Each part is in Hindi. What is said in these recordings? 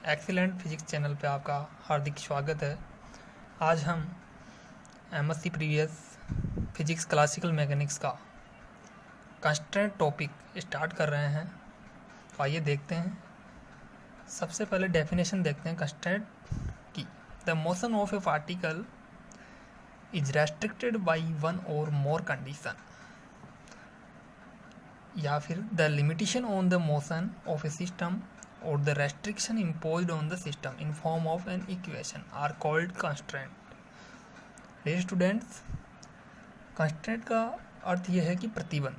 एक्सीलेंट फिजिक्स चैनल पे आपका हार्दिक स्वागत है। आज हम MSc previous physics classical mechanics का कंस्ट्रेंट टॉपिक स्टार्ट कर रहे हैं। तो आइए देखते हैं। सबसे पहले डेफिनेशन देखते हैं कंस्ट्रेंट की। The motion of a particle is restricted by one और मोर कंडीशन, या फिर the limitation on the motion of A system or the restriction imposed on the system in form of an equation are called constraint. Dear students, constraint का अर्थ यह है कि प्रतिबंध।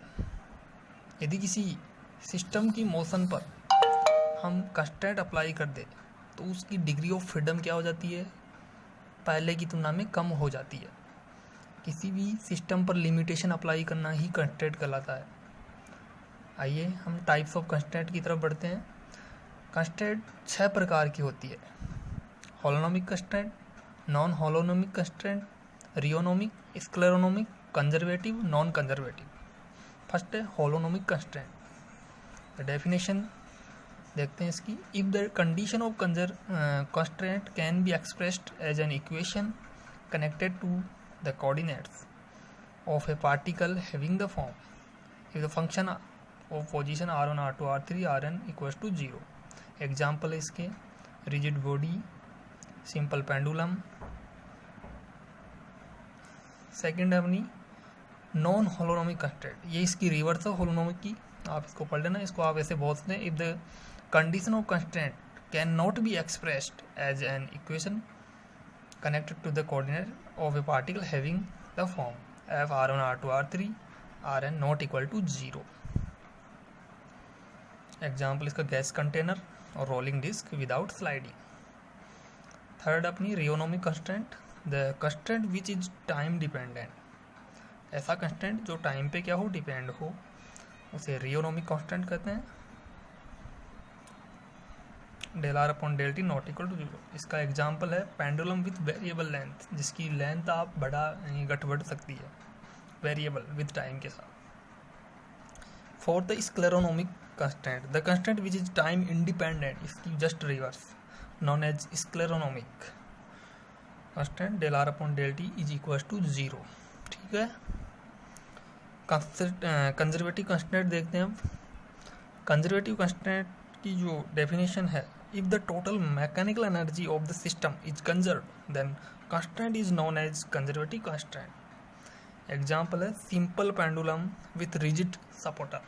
यदि किसी सिस्टम की मोशन पर हम कंस्ट्रेंट अप्लाई कर दे तो उसकी डिग्री ऑफ फ्रीडम क्या हो जाती है, पहले की तुलना में कम हो जाती है। किसी भी सिस्टम पर लिमिटेशन अप्लाई करना ही कंस्ट्रेंट कहलाता है। आइए हम टाइप्स ऑफ कंस्ट्रेंट की तरफ बढ़ते हैं। कंस्ट्रेंट 6 प्रकार की होती है। Holonomic constraint, non holonomic constraint, rheonomic, scleronomic, conservative, non conservative. First है होलोनोमिक कंस्ट्रेंट। डेफिनेशन देखते हैं इसकी। If the condition of constraint can be expressed as an equation connected to the coordinates of a particle having the form if the function of position r1 r2 r3 rn equals to 0। Example है इसके rigid body, simple pendulum. Second है अपनी नॉन होलोनोमिक कंस्ट्रेंट, ये इसकी रिवर्स है होलोनोमिक की। आप इसको पढ़ लेना, इसको आप ऐसे बोल सकते हैं। If the condition of constraint can not be expressed as an equation connected to the coordinate of a particle having the form F r1 r2 r3 rn not equal to 0। Example इसका गैस कंटेनर और rolling disc without sliding. Third अपनी rheonomic constraint, the constraint which is time dependent. ऐसा कंस्ट्रेंट जो टाइम पे क्या हो, डिपेंड हो, उसे रियोनोमिक कंस्ट्रेंट कहते हैं। Del are upon del t not equal to 0। इसका एग्जाम्पल है पेंडुलम विथ वेरिएबल लेंथ, जिसकी लेंथ आप बढ़ा घट बढ़ सकती है वेरिएबल विथ टाइम के साथ। Fourth the scleronomic constraint, the constraint which is time independent, इसकी just reverse, non as scleronomic constraint. Del are upon del T is equal to 0। ठीक है। कंजर्वेटिव कंस्ट्रेंट देखते हैं अब। कंजर्वेटिव कंस्ट्रेंट की जो डेफिनेशन है, if the total mechanical energy of the system is conserved then constraint is non as conservative constraint. Example है simple pendulum with rigid supporter.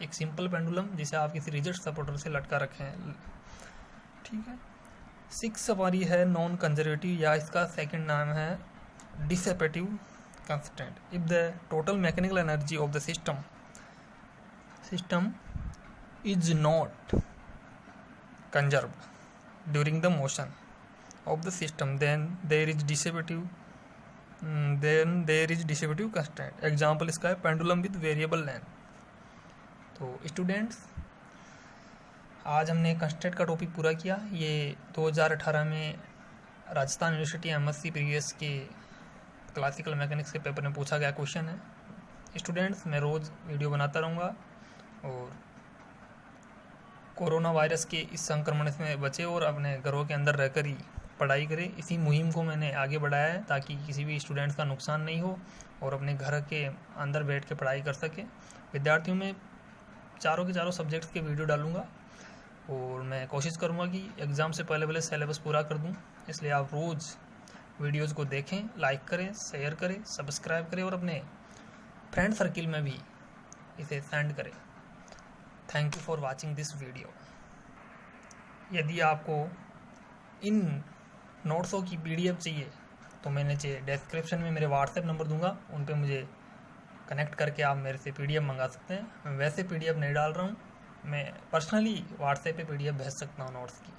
एक सिंपल पेंडुलम जिसे आप किसी रिजिड सपोर्टर से लटका रखे हैं। ठीक है। 6 हमारी है नॉन कंजर्वेटिव, या इसका सेकंड नाम है dissipative constraint. If the total mechanical energy of the system is not conserved during the motion of the system then there is dissipative constraint. Example इसका है पेंडुलम विद वेरिएबल लेंथ। तो स्टूडेंट्स, आज हमने कंस्ट्रेंट का टॉपिक पूरा किया। ये 2018 में राजस्थान यूनिवर्सिटी एमएससी प्रीवियस के क्लासिकल मैकेनिक्स के पेपर में पूछा गया क्वेश्चन है। स्टूडेंट्स, मैं रोज़ वीडियो बनाता रहूँगा और कोरोना वायरस के इस संक्रमण से बचे और अपने घरों के अंदर रहकर ही पढ़ाई करें। इसी मुहिम को मैंने आगे बढ़ाया है ताकि किसी भी स्टूडेंट्स का नुकसान नहीं हो और अपने घर के अंदर बैठ के पढ़ाई कर सके। विद्यार्थियों में चारों के चारों सब्जेक्ट्स के वीडियो डालूंगा और मैं कोशिश करूंगा कि एग्ज़ाम से पहले सिलेबस पूरा कर दूं। इसलिए आप रोज़ वीडियोस को देखें, लाइक करें, शेयर करें, सब्सक्राइब करें और अपने फ्रेंड सर्किल में भी इसे सेंड करें। Thank you for watching this video. यदि आपको इन नोट्सों की PDF चाहिए तो मैं नीचे डिस्क्रिप्शन में मेरे व्हाट्सएप नंबर दूंगा, उन पे मुझे कनेक्ट करके आप मेरे से PDF मंगा सकते हैं। मैं वैसे PDF नहीं डाल रहा हूँ, मैं पर्सनली व्हाट्सएप पे PDF भेज सकता हूँ नोट्स की।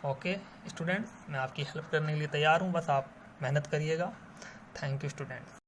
ओके स्टूडेंट्स, मैं आपकी हेल्प करने के लिए तैयार हूँ, बस आप मेहनत करिएगा। Thank you students.